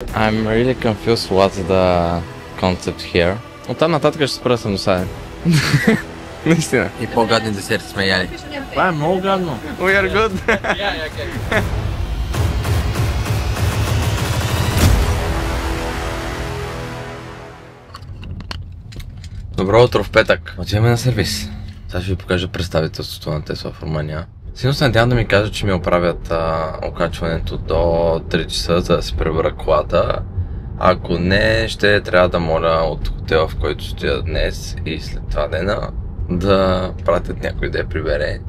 I'm really confused what's the concept here. Оттам нататък ще спра съм досаден. Наистина. И по-гадни десерти сме яли. Това е много гадно. We are good. Добро утро в петък. Отиваме на сервис. Сега ще ви покажа представителството на Тесла в Румъния. Сигурно се надявам да ми кажат, че ми оправят окачването до 3 часа, за да се пребера колата. Ако не, ще трябва да моля от хотела, в който стоя днес и след това дена, да пратят някой да я прибере.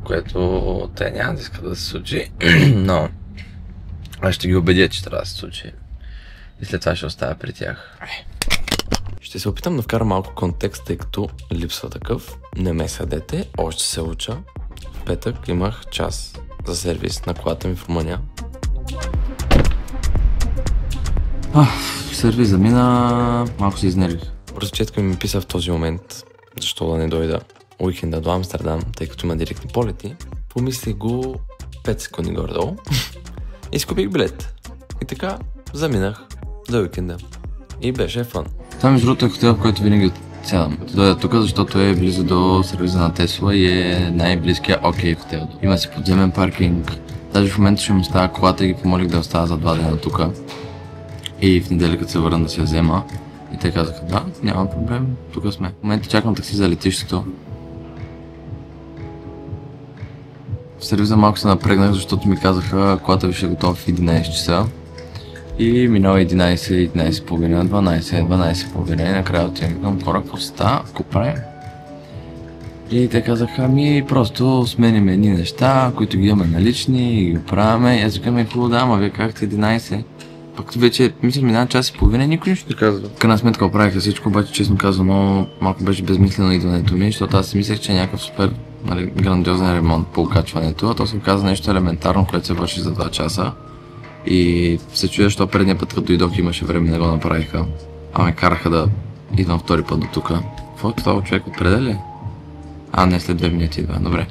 Което те няма да искат да се случи, но аз ще ги убедя, че трябва да се случи. И след това ще оставя при тях. Ще се опитам да вкара малко контекст, тъй като липсва такъв. Не ме съдете, още се уча. В петък имах час за сервис на колата ми в Румъния. Сервис замина, малко се изнервих. Разчетка ми писа в този момент, защо да не дойда уикенда до Амстердам, тъй като има директни полети. Помислих го 5 секунди горе-долу и си купих билет. И така заминах за уикенда. И беше фън. Това между другото е хотел, в който винаги отсядам. Дойда тук, защото е близо до сервиза на Тесла и е най-близкия хотел. Има си подземен паркинг. Даже в момента ще ми оставя колата и ги помолих да остава за 2 дена тук. И в неделя, като се върна да си я взема. И те казаха, да, няма проблем, тук сме. В момента чакам такси за летището. В сервиза малко се напрегнах, защото ми казаха, колата ви ще е готова в 11 часа. И минава 11, 11:30, 12, 12:30 и накрая отивам към хора, какво става, какво правим? И те казаха, просто сменим едни неща, които ги имаме налични и ги оправяме. И аз викам, хубаво да, ама вие казахте 11. Пък вече, мисля, минава час и половина и никой нищо не казва. В крайна сметка оправиха всичко, обаче честно казано, малко беше безмислено идването ми, защото аз си мислех, че е някакъв супер грандиозен ремонт по окачването, а то се каза нещо елементарно, което се върши за 2 часа. И се чудя, защото предния път, като дойдох, имаше време да го направиха. А ме караха да идвам втори път до тук. Какво е това, човек определя? Не, след 2 минути идва, добре.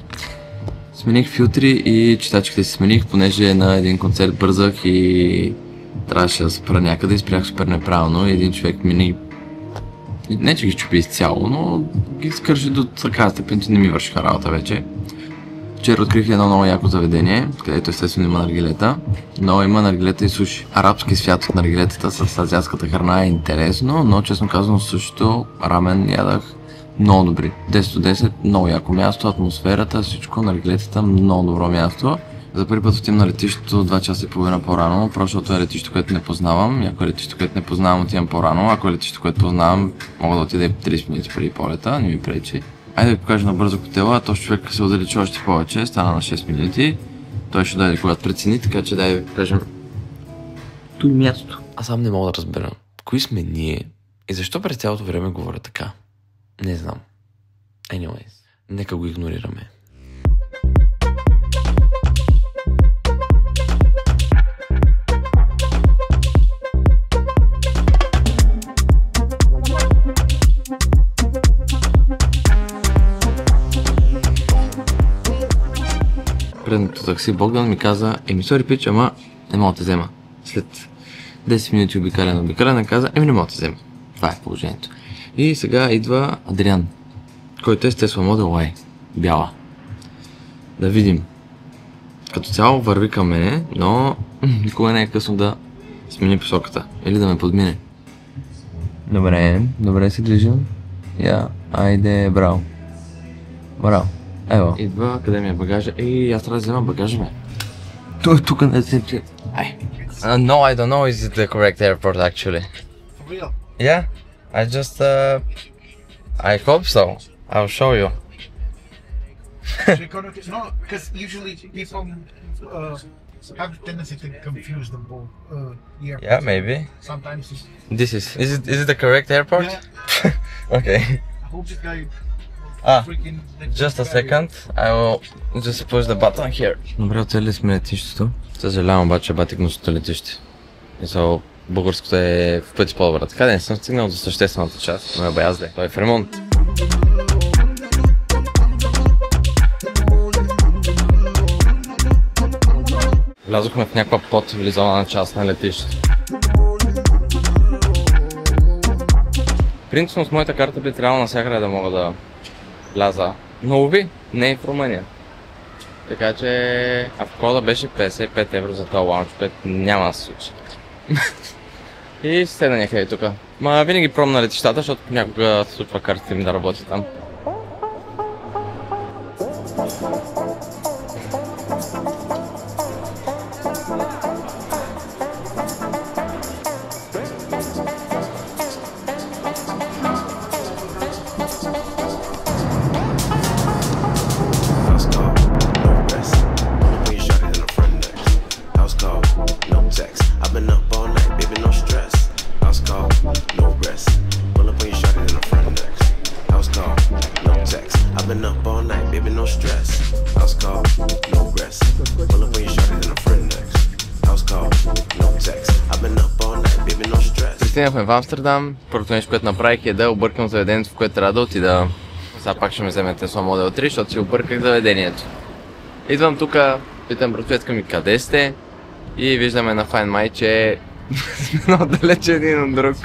Смених филтри и читачките си смених, понеже на един концерт бързах и трябваше да спра някъде и спрях супер неправилно и един човек мини... Не, че ги чупи изцяло, но ги скърши до такава степен, че не ми вършиха работа вече. Вчера открих едно много яко заведение, където естествено има наргилета, но има наргилета и суши. Арабски свят от наргилетата с азиатската храна е интересно, но честно казано сушито, рамен ядах много добри. 10 от 10, много яко място, атмосферата, всичко, наргилетата, много добро място. За първи път отивам на летището 2 часа и половина по-рано, защото е летище, което не познавам. Ако е летище, което не познавам, отивам по-рано. Ако е летище, което познавам, мога да отида 30 минути преди полета, не ми пречи. Айде да ви покажа набързо хотела, този човек се отдалечи още повече, стана на 6 минути. Той ще дойде когато прецени, така че дай да ви покажем тук място. Аз сам не мога да разбера кои сме ние и защо през цялото време говоря така. Не знам. Anyways, нека го игнорираме. Предното такси Богдан ми каза, сори пич, ама не мога да те взема. След 10 минути обикаляне каза, не мога да те взема. Това е положението. И сега идва Адриан, който е с Tesla Model Y, бяла. Да видим. Като цяло върви към мене, но никога не е късно да смени посоката или да ме подмине. Добре се движим. Айде, браво. Браво. Ево. Идва, къде ми е багажа? Аз трябва да взема багажа ми. Той тук не се... No, I don't know is it the correct airport actually. For real? Yeah, I hope so. I'll show you. No, because usually people have a tendency to confuse them both. Yeah, maybe. Sometimes Is it the correct airport? Yeah. Okay. I hope this guy Just a second, I will just push the button here. Добре, оцели сме летището. Съжалявам обаче, батигностното летище. Българското е в пъти по-добра. Така да не съм стигнал до съществената част, но е баязде. Той е в ремонт. Влязохме в някаква подцивилизована част на летището. Принципно с моята карта би трябвало навсякъде да мога да вляза. Но уви, не и в Румъния. Така че, ако кода беше 55 евро за този лаунчпад, няма да се случи. И седна някъде тук. Ма винаги пробвам на летищата, защото понякога се случва картите ми да работи там. Пристигнахме в Амстердам. Първото нещо, което направих е да объркам заведението, в което трябва да отида. Сега пак ще ме вземе Tesla Model 3, защото си обърках заведението. Идвам тук, питам братовецка ми къде сте и виждаме на Find My, че сме много далече един от друг.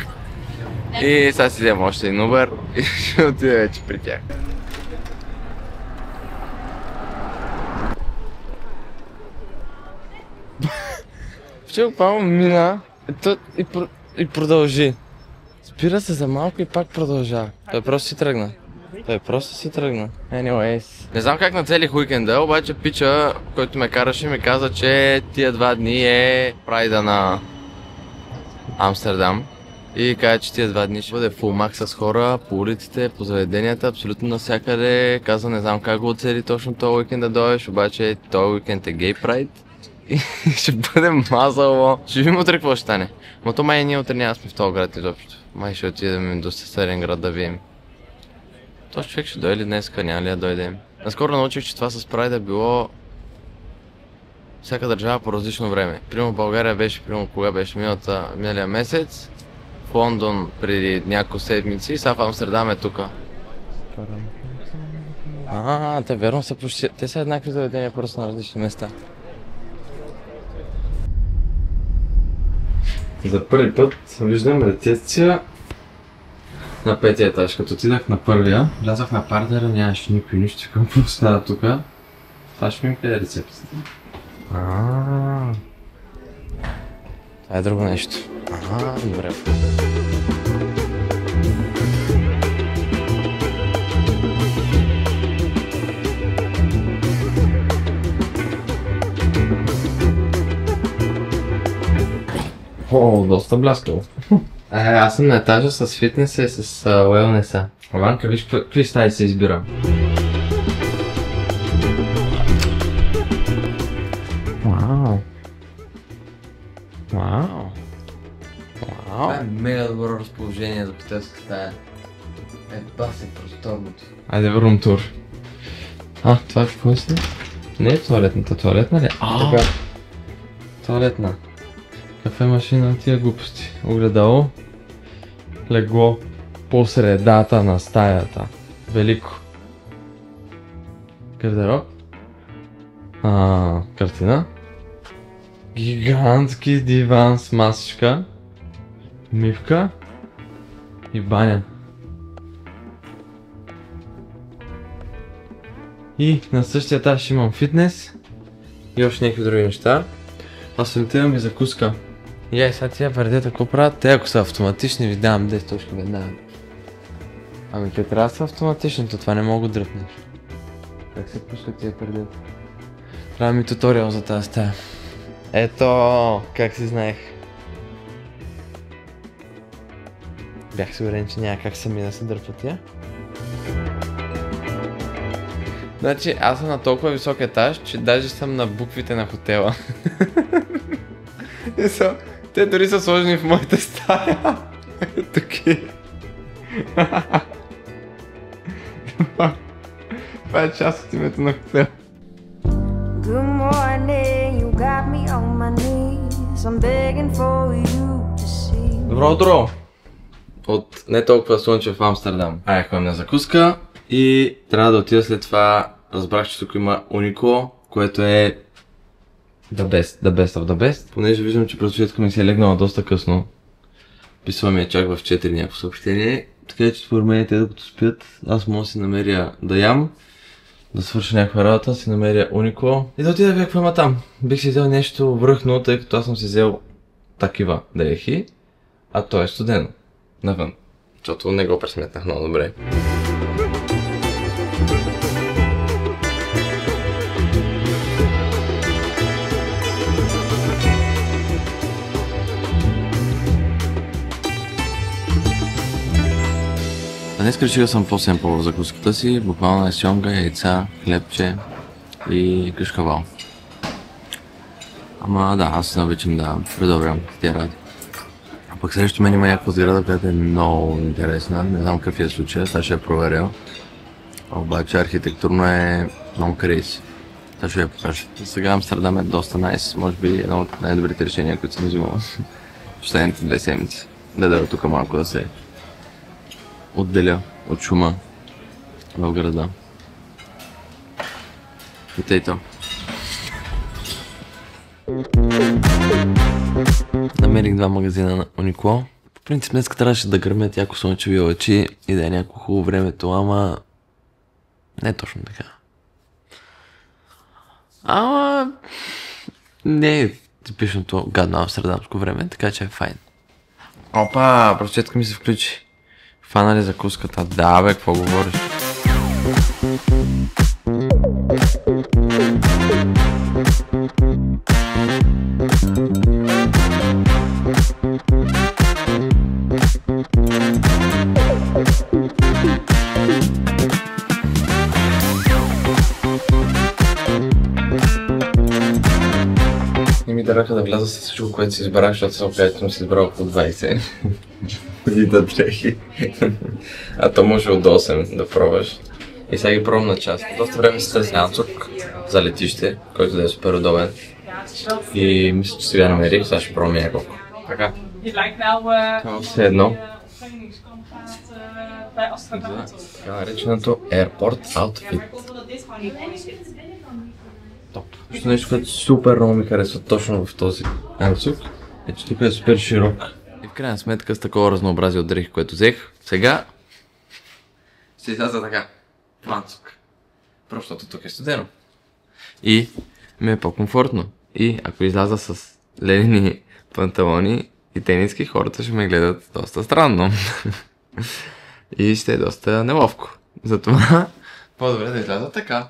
И сега си взема още един Uber и ще отида вече при тях. Вчера буквално мина и продължи. Спира се за малко и пак продължава. Той просто си тръгна. Anyways. Не знам как нацелих уикенда, обаче пича, който ме караше, ми каза, че тия 2 дни е прайда на Амстердам. И каза, че тия 2 дни ще бъде фул мак с хора по улиците, по заведенията, абсолютно навсякъде. Каза, не знам как го оцели точно този уикенд да дойдеш, обаче този уикенд е гей прайд. И ще бъде мазало. Ще видим утре какво ще стане. Но то май ние утре няма сме в този град изобщо. Май ще отидем до съседен град да видим. Този човек ще дойде ли днеска, няма ли да дойде? Наскоро научих, че това с прайда е било всяка държава по различно време. Примерно България беше, кога беше миналия месец. В Лондон преди няколко седмици, сега в Амстердам е тука. Те верно са почти... Те са еднакви заведения, просто на различни места. За първи път виждам рецепция на 5-ти етаж. Като отидах на първия, влязах на партера, нямаше никой нищо, какво става тук. Това ще ми къде е рецепцията. Това е друго нещо. Добре. О, доста бляскаво. Аз съм на етажа с фитнеса и с уелнеса. Ванка, виж какви стаи се избира. Вау. Това е мега добро разположение за хотелска стая. Баси просторното. Айде вървам тур. Това какво е? Не е туалетната, туалетна ли? Така. Туалетна. Кафе машина, тия глупости. Огледало. Легло по средата на стаята. Велико. Гардероб. Картина. Гигантски диван с масичка. Мивка. И баня. И на същия етаж имам фитнес. И още някакви други неща. Сутринта ми закуска. Сега тия пердета какво правят? Те ако са автоматични ви давам 10 точки веднага. Ами те трябва да са автоматични, то това не мога да дръпнеш. Как се пускат тия пердета? Трябва ми туториал за тази стая. Ето, как си знаех. Бях сигурен, че няма как сами да се дърпат тия. Значи аз съм на толкова висок етаж, че даже съм на буквите на хотела. Те дори са сложени в моята стая. Туки. Това е част от името на хотела. Добро утро! От не толкова слънчев Амстердам. Ходим на закуска и трябва да отида след това. Разбрах, че тук има Уникло, което е the best of the best. Понеже виждам, че просветка ми се е легнала доста късно. Писала ми е чак в 4 някакво съобщение. Така че според мен те докато спят, аз мога да си намеря да ям, да свърша някаква работа, си намеря Уникло и да отида да какво има там. Бих си взел нещо връхно, тъй като аз съм си взел такива дрехи, а то е студено. Навън. Защото не го пресметнах много добре. Днес решил съм по-семпъл в закуската си, буквално е сьомга, яйца, хлебче и кашкавал. Ама да, аз не обичам да предобрям тия ради. А пък срещу мен има някаква сграда, която е много интересна, не знам какъв е случай, сега ще я проверя. Обаче архитектурно е много крейси. Сега ще я покажа. Сега Амстердам е доста найс, може би едно от най-добрите решения, които съм взимал в последните 2 седмици. Да тук малко да се отделя от шума в града. И тъй то. Намерих 2 магазина на Уникло. По принцип днес трябваше да гърмят яко слънчеви лъчи и да е някакво хубаво времето, ама не е точно така. Ама не е типичното гадно амстердамско време, така че е файн. Опа, просветка ми се включи. Фана ли закуската? Да бе, какво говориш? Не ми дърваха да вляза с всичко, което си избрах, защото съм приятелно си избрал по 20. Преди да дрехи. А то може от 8 да пробваш. И сега ги пробвам на част. Доста време си търся анцук за летище, който да е супер удобен. И мисля, че сега намерих, сега ще пробвам няколко. Така. Това все едно. Така нареченото Airport Outfit. Топ. Нещо, което супер много ми харесва точно в този анцук, е, че тук е супер широк. И в крайна сметка с такова разнообразие от дрехи, което взех, сега ще изляза така, в анцук. Просто защото тук е студено. И ми е по-комфортно. И ако изляза с ленини панталони и тениски, хората ще ме гледат доста странно. И ще е доста неловко. Затова по-добре да изляза така.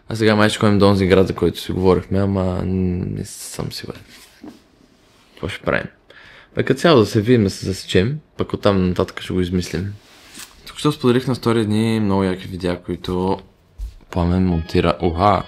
А сега май ще ходим до онзи град, за който си говорихме, ама не съм сигурен. Какво ще правим? Пък като цяло да се видим, да се засечем, пък оттам нататък ще го измислим. Тук ще споделих на стори дни много яки видеа, които Пламен монтира. Уха!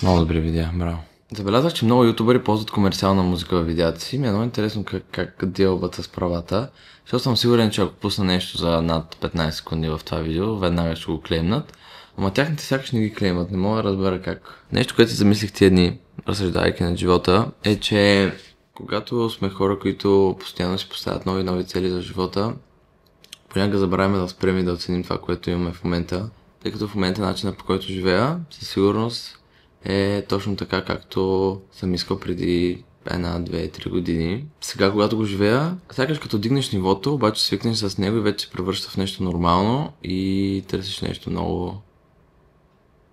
Много добри видеа, браво. Забелязах, че много ютубъри ползват комерциална музика във видеята си. Ми е много интересно как дилват с правата. Защото съм сигурен, че ако пусна нещо за над 15 секунди в това видео, веднага ще го клеймнат. Ама тяхните сякаш не ги клеймат, не мога да разбера как. Нещо, което си замислих тия дни, разсъждайки над живота, е, че когато сме хора, които постоянно си поставят нови цели за живота, понякога забравяме да спрем и да оценим това, което имаме в момента. Тъй като в момента начинът, по който живея, със сигурност е точно така, както съм искал преди 1, 2, 3 години. Сега, когато го живея, сякаш като дигнеш нивото, обаче свикнеш с него и вече се превръща в нещо нормално и търсиш нещо много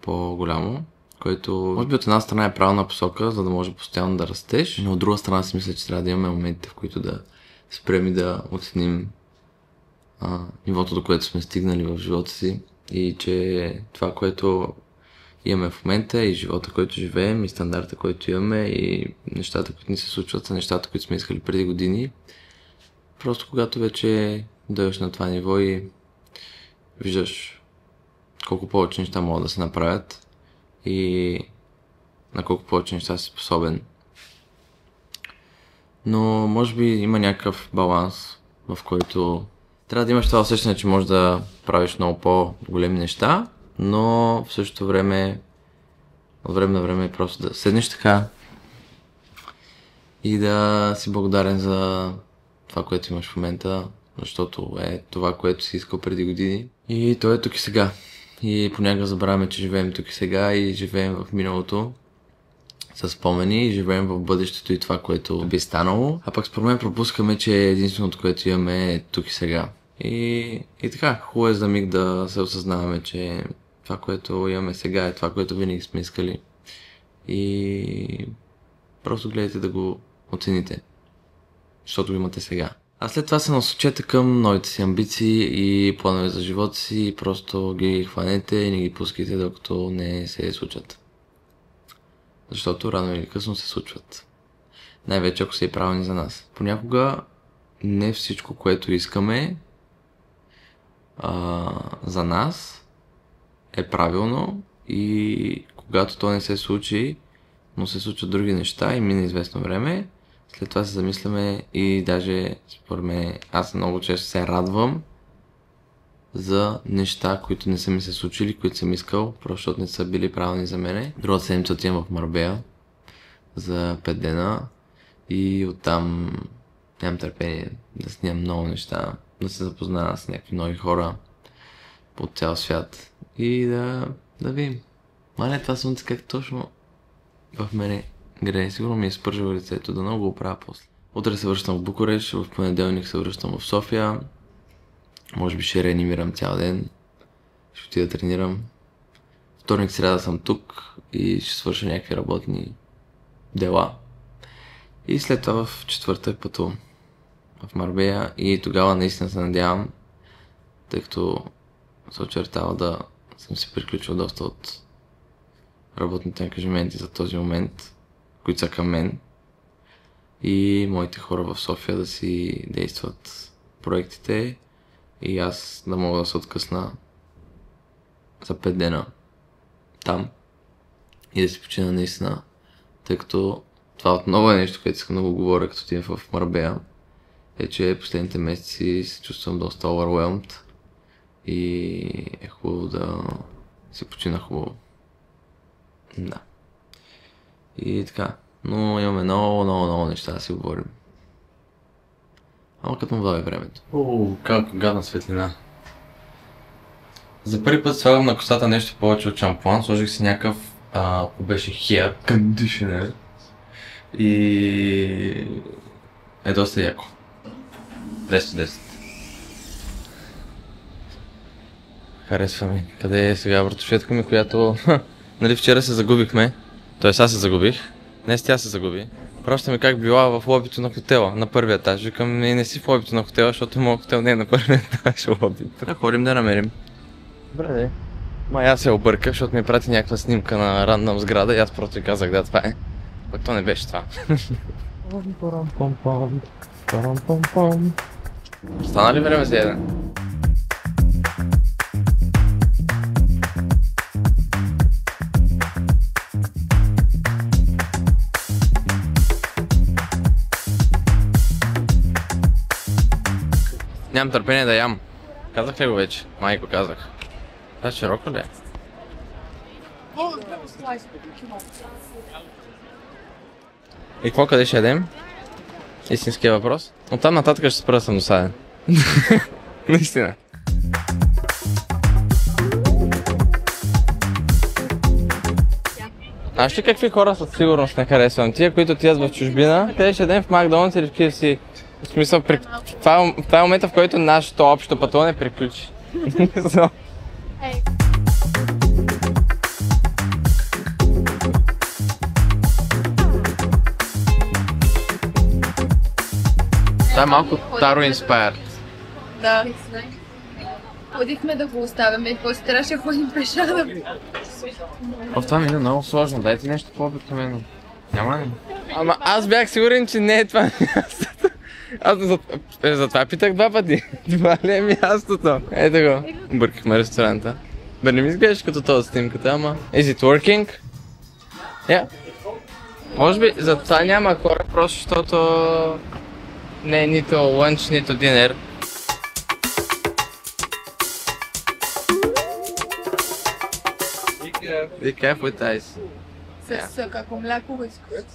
по-голямо, който може би от една страна е правилна посока, за да може постоянно да растеш, но от друга страна си мисля, че трябва да имаме моментите, в които да спрем и да оценим нивото, до което сме стигнали в живота си и че това, което имаме в момента и живота, който живеем и стандарта, който имаме и нещата, които ни се случват, са нещата, които сме искали преди години. Просто когато вече дойдеш на това ниво и виждаш колко повече неща могат да се направят и на колко повече неща си способен. Но може би има някакъв баланс, в който трябва да имаш това усещане, че можеш да правиш много по-големи неща, но в същото време от време на време просто да седнеш така и да си благодарен за това, което имаш в момента, защото е това, което си искал преди години. И то е тук и сега. И понякога забравяме, че живеем тук и сега и живеем в миналото с спомени и живеем в бъдещето и това, което би станало. А пък според мен пропускаме, че единственото, което имаме е тук и сега. И така, хубаво е за миг да се осъзнаваме, че това, което имаме сега е това, което винаги сме искали. И просто гледайте да го оцените, защото го имате сега. А след това се насочете към новите си амбиции и планове за живота си и просто ги хванете и не ги пускайте, докато не се случат. Защото рано или късно се случват. Най-вече ако са и правилни за нас. Понякога не всичко, което искаме за нас е правилно и когато то не се случи, но се случват други неща и мине известно време, след това се замисляме и даже според мен аз много често се радвам за неща, които не са ми се случили, които съм искал, просто защото не са били правилни за мене. Другата седмица отивам в Марбея за 5 дена и оттам нямам търпение да снимам много неща, да се запозная с някакви нови хора по цял свят и да видим. Мале, това слънце как точно в мене грее. Сигурно ми е спържало лицето, да много го оправя после. Утре се връщам в Букурещ, в понеделник се връщам в София. Може би ще реанимирам цял ден. Ще отида да тренирам. Вторник, сряда съм тук и ще свърша някакви работни дела. И след това в четвъртък пътувам в Марбея и тогава наистина се надявам, тъй като се очертава да съм си приключил доста от работните ангажименти за този момент, които са към мен и моите хора в София да си действат проектите и аз да мога да се откъсна за 5 дена там и да си почина наистина, тъй като това отново е нещо, което искам да го говоря, като отидем в Марбея, е, че последните месеци се чувствам доста overwhelmed и е хубаво да си почина хубаво. Да. И така. Но имаме много неща да си говорим. Ама като му дойде времето. Как гадна светлина. За първи път слагам на косата нещо повече от шампуан. Сложих си някакъв, беше hair conditioner. И е доста яко. 10/10. Харесва ми. Къде е сега братовчетка ми, която... Нали вчера се загубихме. Тоест аз се загубих. Днес тя се загуби. Праща ми как била в лобито на хотела, на първия етаж. Викам, не си в лобито на хотела, защото моят хотел не е на първия етаж лобито. Да ходим да намерим. Добре, де. Май аз се обърках, защото ми прати някаква снимка на рандъм сграда и аз просто казах да това е. Пък то не беше това. Стана ли време за еден? Нямам търпение да ям. Казах ли го вече? Майко казах. Това широко ли е? И какво къде ще ядем? Истинския въпрос. Оттам нататък ще спра съм досаден. Наистина. Знаеш ли какви хора със сигурност не харесвам? Тия, които отидат в чужбина, къде ще ядем в Макдоналдс или в KFC? В смисъл, това е момента, в който нашето общо пътуване приключи. Това е малко Таро Inspired. Да. Ходихме да го оставяме и после трябваше да ходим пеша да... Това ми е много сложно, дайте нещо по-обикновено. Няма ли? Ама аз бях сигурен, че не е това мястото. Аз затова питах 2 пъти. Това ли е мястото? Ето го. Бъркахме ресторанта. Бе, не ми изглеждаш като този снимката, ама... Is it working? Yeah. Може би за това няма хора, просто защото... Не е нито лънч, нито динер. Be careful with ice. С како мляко и скрут.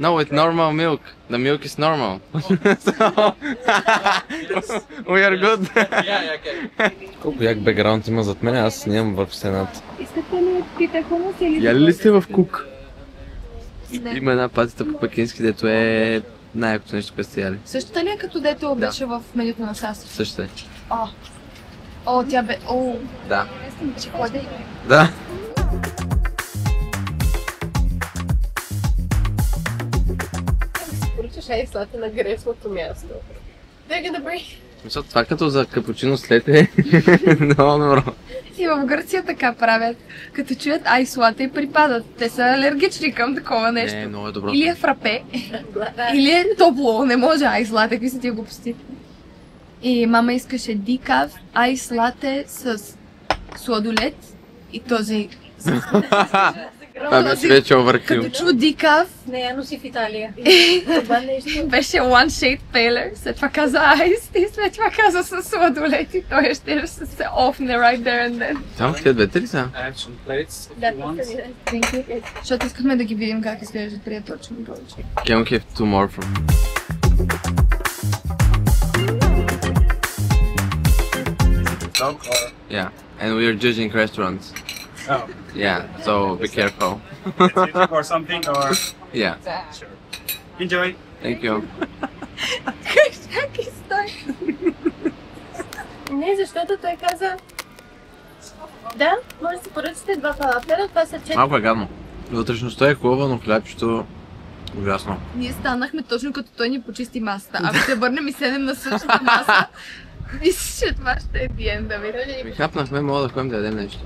No, with normal milk. The milk is normal. So, we are good. Колко як бекграунд има зад мен, аз снимам върху стената. Искате ли пита хумус или... Яли ли сте в Кук? Не. Има една патица по пекински, дето е най-якото нещо, което сте яли. Същата ли е като дето беше в менюто на САС? Същата е. О, тя бе... О, Да. че ходи. Да. Поръчаш ей слата на грецкото място. They're gonna bring... Мисля, това като за капучино след е много добро. И в Гърция така правят. Като чуят айс лате и припадат. Те са алергични към такова нещо. Не, много е добро. Или е фрапе, или е топло. Не може айс лате, какви са тия глупости. И мама искаше дикав, айс лате с сладолет и този... Това беше вече overkill. Като чу дикав, Не, я носи в Италия. това нещо беше one shade paler, след това каза айс и след това каза с сладолет и той ще се офне right there and then. Само такива двете ли са? Да, Thank you. Защото искахме да ги видим как изглеждат преди точно повече. Can we have two more from... Yeah, and we are judging restaurants. Oh, Yeah, so be careful. it's music or something or Yeah, sure. Enjoy. thank you. Как стой? Не, защото той каза... Да, може да си поръчате два фалафела, това са 4. Малко е гадно. Вътрешността е хубава, но хлябчето ужасно. Ние станахме точно като той ни почисти масата. Ако се върнем и седем на същата маса, мислиш, че това ще е диен да види. Ми хапнахме, мога да ходим да ядем нещо.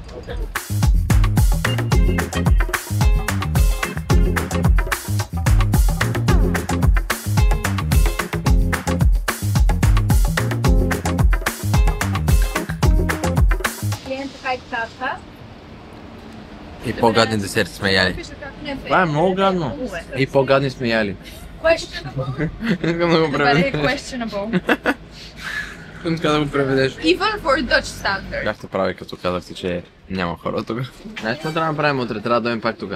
Клиент хайт-кафа. И по-гадни десерти сме яли. Това е много гадно. И по-гадни сме яли. Questionable. Искам да го Това е преведеш. questionable. Искам така да го преведеш. Even for Dutch standards. Бяхте прави, като казахте, че няма хора тук. Знаеш какво трябва да направим утре? Трябва да дойдем пак тук.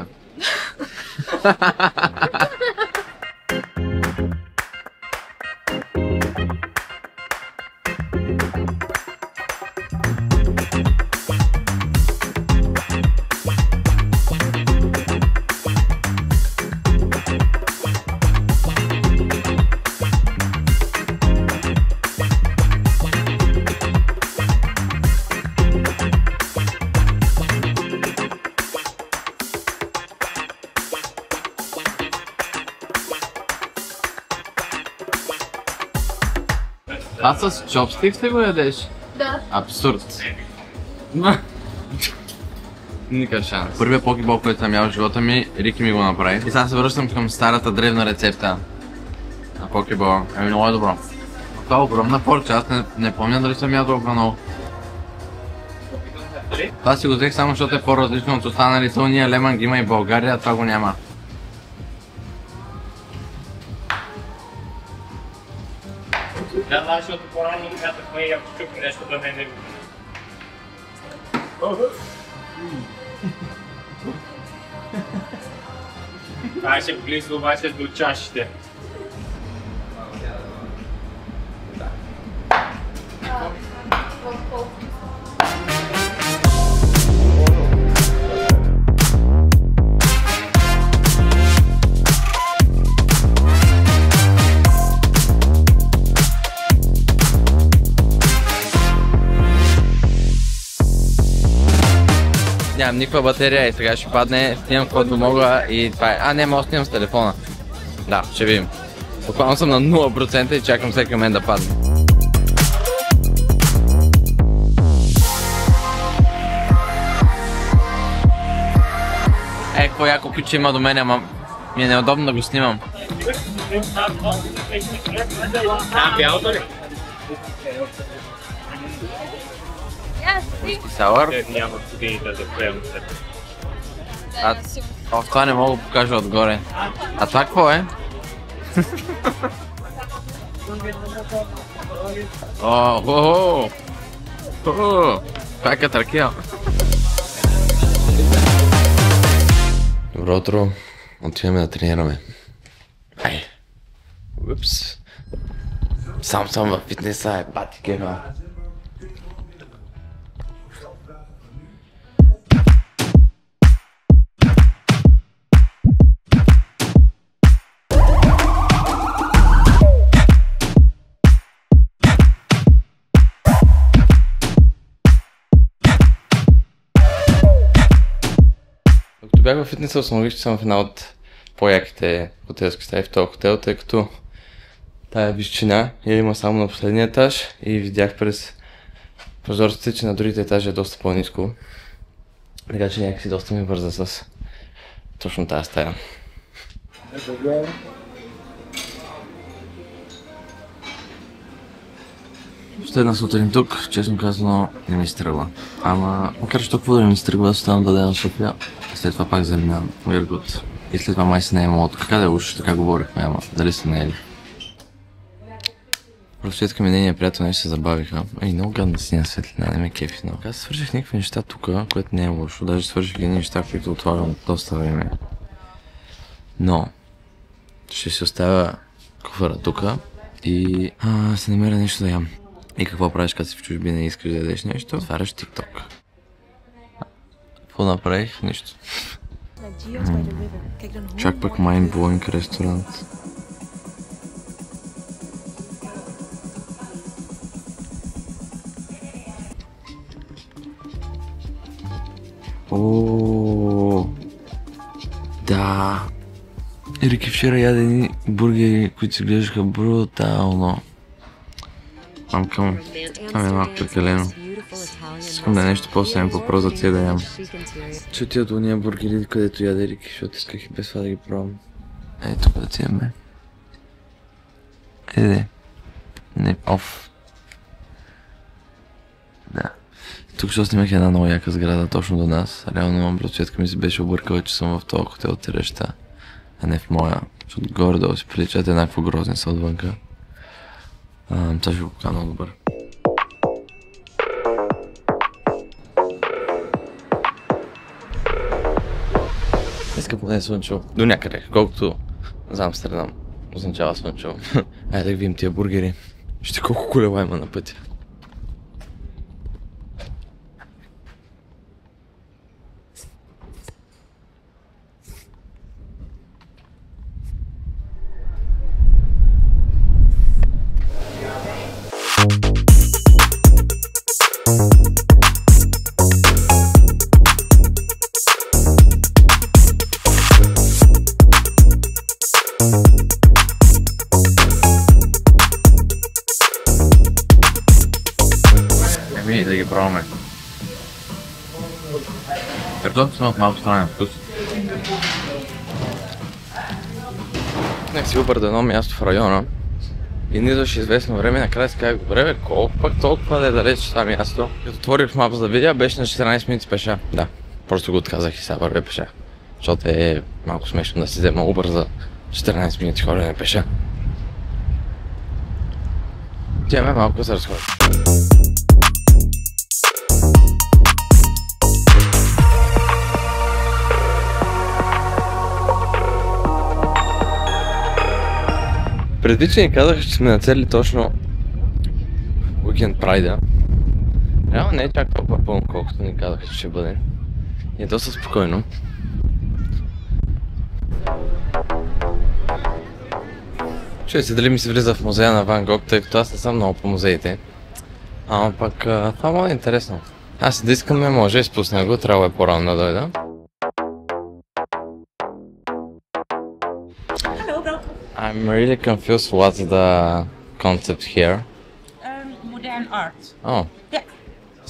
Това с чопстик ли го ядеш? Да. Абсурд. Никакъв шанс. Първият покебол, който съм ял в живота ми, Рики ми го направи. И сега се връщам към старата древна рецепта на покебола. Ами много е добро. Това е огромна порча, аз не помня дали съм ял толкова много. Това си го взех само защото е по-различно от останалите. Уния лемън ги има и в България, а това го няма. Да, защото по-рано казахме и ако чукне нещо да не Това ще близо обаче до чашите. Нямам никаква батерия и сега ще падне, снимам каквото мога и това е. Не, мога да снимам с телефона. Да, ще видим. Буквално съм на 0% и чакам всеки момент да падне. Какво яко пиче има до мен, ама ми е неудобно да го снимам. Бялото ли? Whisky sour. Няма годините да приемам се. Това не мога да покажа отгоре. А това какво е? Това е катаркия. Добро утро. Отиваме да тренираме. Ай. Упс. Сам съм във фитнеса, е бати кева. Докато бях във фитнеса, установих, че съм в една от по-яките хотелски стаи в този хотел, тъй като тая височина има само на последния етаж и видях през прозорците, че на другите етажи е доста по-ниско. Така че някакси доста ми върза с точно тази стая. Още една сутрин тук, честно казано, не ми стръгва. Ама, макар че толкова да не ми стръгва, да ставам да дадем на София. След това пак заминавам в Иргут. И след това май се не е мото. Така да е уж, така говорихме, ама дали се не е ли? Просветка ми нейния приятел нещо се забавиха. Ей, много гадна синя светлина, не ме кефи много. Аз свърших някакви неща тук, което не е лошо. Даже свърших едни неща, които отлагам доста време. Но ще си оставя куфара тук и се намеря нещо да ям. И какво правиш, като си в чужбина и искаш да ядеш нещо? Отваряш TikTok. Какво направих? Нищо. Чак пък mind-blowing ресторант. Ооо, да. Ерики вчера яде едни бургери, които се глеждаха брутално. Мамкам, там е малко прекалено. Искам да е нещо по-семпо, просто да да ям. Че отида до уния бургери, където яде Ерики, защото исках и без това да ги пробвам. Ей, тук да отидем. Къде? Не, оф. Да. Тук ще снимах една много яка сграда точно до нас. Реално братовчетка ми се беше объркала, че съм в този хотел Тереща, а не в моя. Защото горе-долу си приличат еднакво грозни са отвънка. Това ще го покажа много добър. Иска поне слънчево. До някъде, колкото за Амстердам означава слънчево. Айде да видим тия бургери. Ще колко колела има на пътя. Да ги пробваме. Картофите са малко странен вкус. Нека си обър до едно място в района и нидваш известно време, накрая си казах, добре бе, колко пък толкова да е далеч това място. Като отворих в Maps да видя, беше на 14 минути пеша. Да, просто го отказах и сега вървя пеша. Защото е малко смешно да си взема Uber за 14 минути ходене пеша. Тя ме малко се разходи. Предвид, че ни казаха, че сме нацели точно Уикенд Прайда. Реално не е чак толкова пълно, колкото ни казаха, че ще бъде. И е доста спокойно. Чуй се дали ми се влиза в музея на Ван Гог, тъй като аз не съм много по музеите. Ама пък това много е интересно. Аз да искаме, може и спусна го, трябва е по-рано да дойда. I'm really confused what's the concept here. Modern art. Oh. Yeah.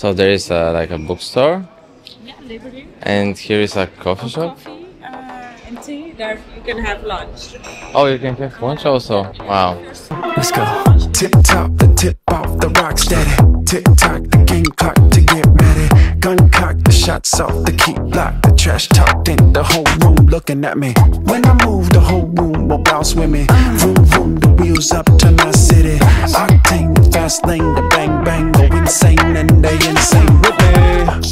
So there is like a bookstore. Yeah, Liberty. And here is a coffee shop. Coffee and tea. There you can have lunch. Oh, you can have lunch also. Wow. Let's go. Tip top, the tip off the rock steady. Tick tock, the game clock to get ready. Gun cock, the shots off the key block. The trash talked in the whole room looking at me. When I move, the whole room will bounce with me. Vroom vroom, the wheels up to my city. Octane, the fast lane, the bang bang, go insane and they insane with me.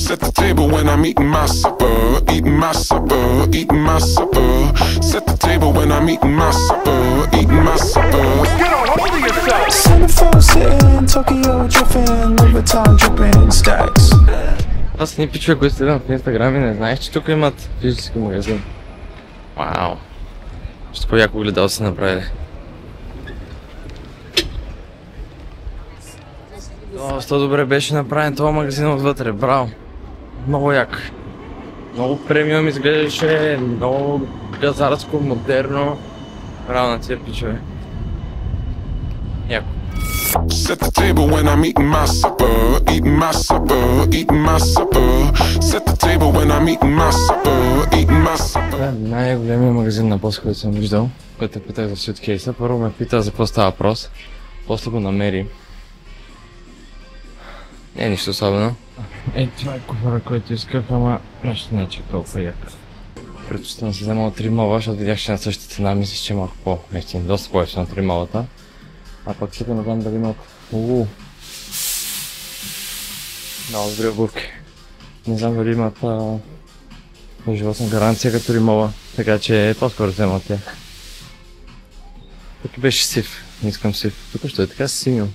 Set the table when I'm eating my supper, eating my supper, eating my supper. Set the table when I'm eating my supper, eating my supper. Get a hold of yourself. Centerfold sitting, Tokyo dripping, Louis Vuitton dripping, stacks. Аз ни пичове, които следвам в Инстаграм и не знаеш, че тук имат физически магазин. Вау! Ще по-яко гледал си направили. Доста добре беше направен този магазин отвътре, браво! Много як. Много премиум изглеждаше, много газарско, модерно. Браво на тия пичове. Яко. Set the table when I'm eating my supper, eating my supper, eating my supper. Set the table when I'm eating my supper, eating my supper. Това е най-големият магазин на бос, който съм виждал, който питах за сюткейса. Първо ме пита за какво става въпрос, после го намери. Не е нищо особено. Това е куфара, който исках, ама нещо не е чак толкова як. Предпочитам си вземал 3 мола, защото видях, че на същата цена мислиш, че е малко по-ефтин, доста повече на 3 молата. А пък сега не знам дали имат... Много добри обувки. Не знам дали имат животна гаранция като римола, така че по-скоро взема от тях. Тук беше сив, не искам сив. Тук ще е така синьо.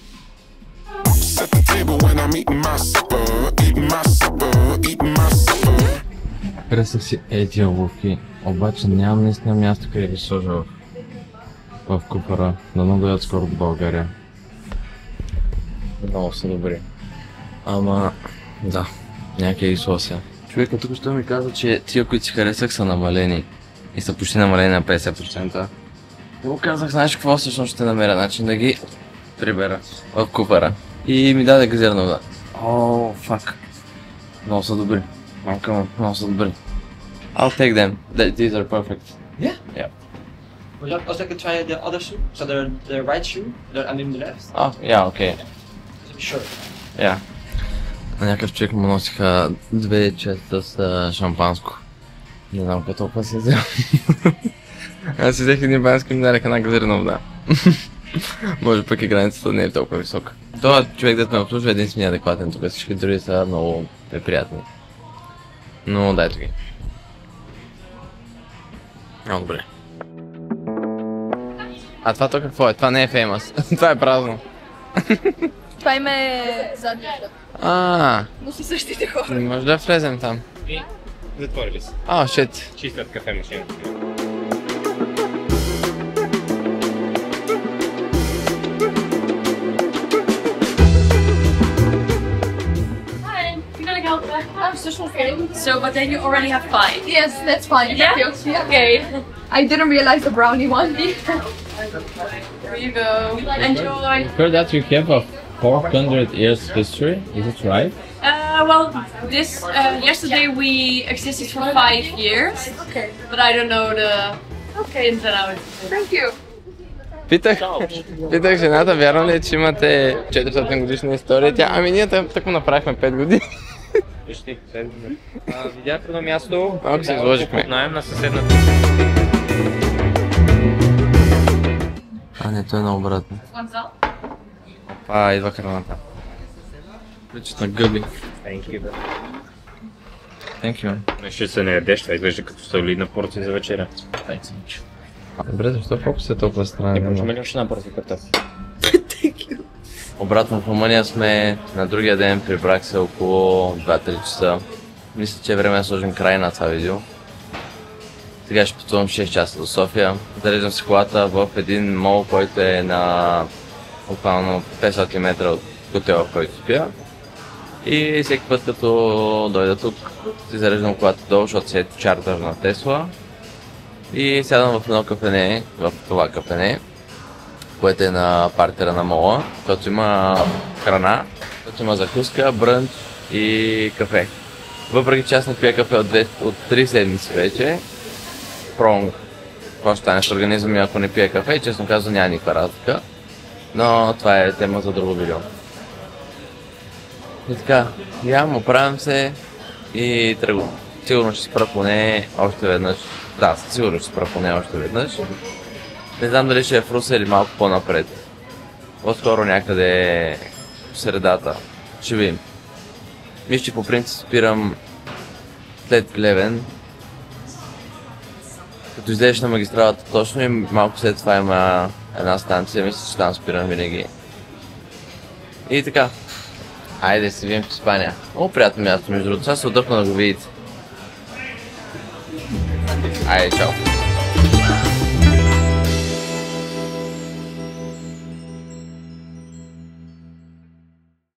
Харесах си тия обувки, обаче нямам наистина място къде ги сложа в куфара, да не дойдат скоро до България. Много са добри. Ама, да, някъде ги слося. Човека тук що ми каза, че тия, които си харесах, са намалени. И са почти намалени на 50%. И му казах, знаеш какво, всъщност ще намеря начин да ги прибера в куфара. И ми даде газирана вода. О, фак. Много са добри. Мамка му, много са добри. I'll take them. These are perfect. Yeah? Yeah. Would you also like to try the other shoe? So the right shoe, I mean the left? Oh, yeah, okay. Sure. Yeah. На някакъв човек му носиха 2 честа с шампанско. Не знам какво толкова си взел. Аз си взех един бански и ми дадаха една газирана вода. Може пък и границата не е толкова висока. Това човек, дето ме обслужва, единствения адекватен, тук всички други са много неприятни. Но дайте ги. Много добре. А това то какво е? Това не е famous. Това е празно. Това им е заднята. Но са същите хора. Не може да влезем там. И затворили се. Shit. Чистят кафе машината. So, but then you already have 5. Yes, that's fine. Yeah? Okay. I didn't realize the brownie one. Here you go. Enjoy. Heard that you have a 400 years history, is it right? Well, this yesterday we existed for 5 years. Okay. But I don't know the ins and outs. Thank you. Питах жената, вярно ли е, че имате 400 годишна история? Тя, ами ние тъкмо направихме 5 години. Вижте, видях едно място, малко се изложихме. Наем на съседната. Не, то е наобратно. Идва храната. Ключът на гъби. Thank you. Ще се не ядеш, това изглежда като солидна порция за вечеря. Добре, защо фокус е толкова странен? Не почваме ли още една порция картофи? Обратно в Румъния сме, на другия ден прибрах се около 2-3 часа. Мисля, че е време да сложим край на това видео. Сега ще пътувам 6 часа до София. Зареждам си колата в един мол, който е на буквално 500 метра от хотела, в който спя. И всеки път като дойда тук, си зареждам колата долу, защото си е чартър на Тесла. И сядам в едно кафене, в това кафене, което е на партера на мола, защото има храна, защото има закуска, брънч и кафе. Въпреки че аз не пия кафе от 3 седмици вече, пробвам какво ще стане с организма ми, ако не пия кафе, и честно казвам няма никаква разлика. Но това е тема за друго видео. И така, ям, оправям се и тръгвам. Сигурно ще спра поне още веднъж. Да, сигурно ще спра поне още веднъж. Не знам дали ще е в Русе или малко по-напред. По-скоро някъде в средата. Ще видим. Мисля, че по принцип спирам след Плевен Като излезеш на магистралата точно и малко след това има една станция, мисля, че там спирам винаги. И така. Айде се видим в Испания. Много приятно място, между другото. Сега се отдъхна да го видите. Айде, чао.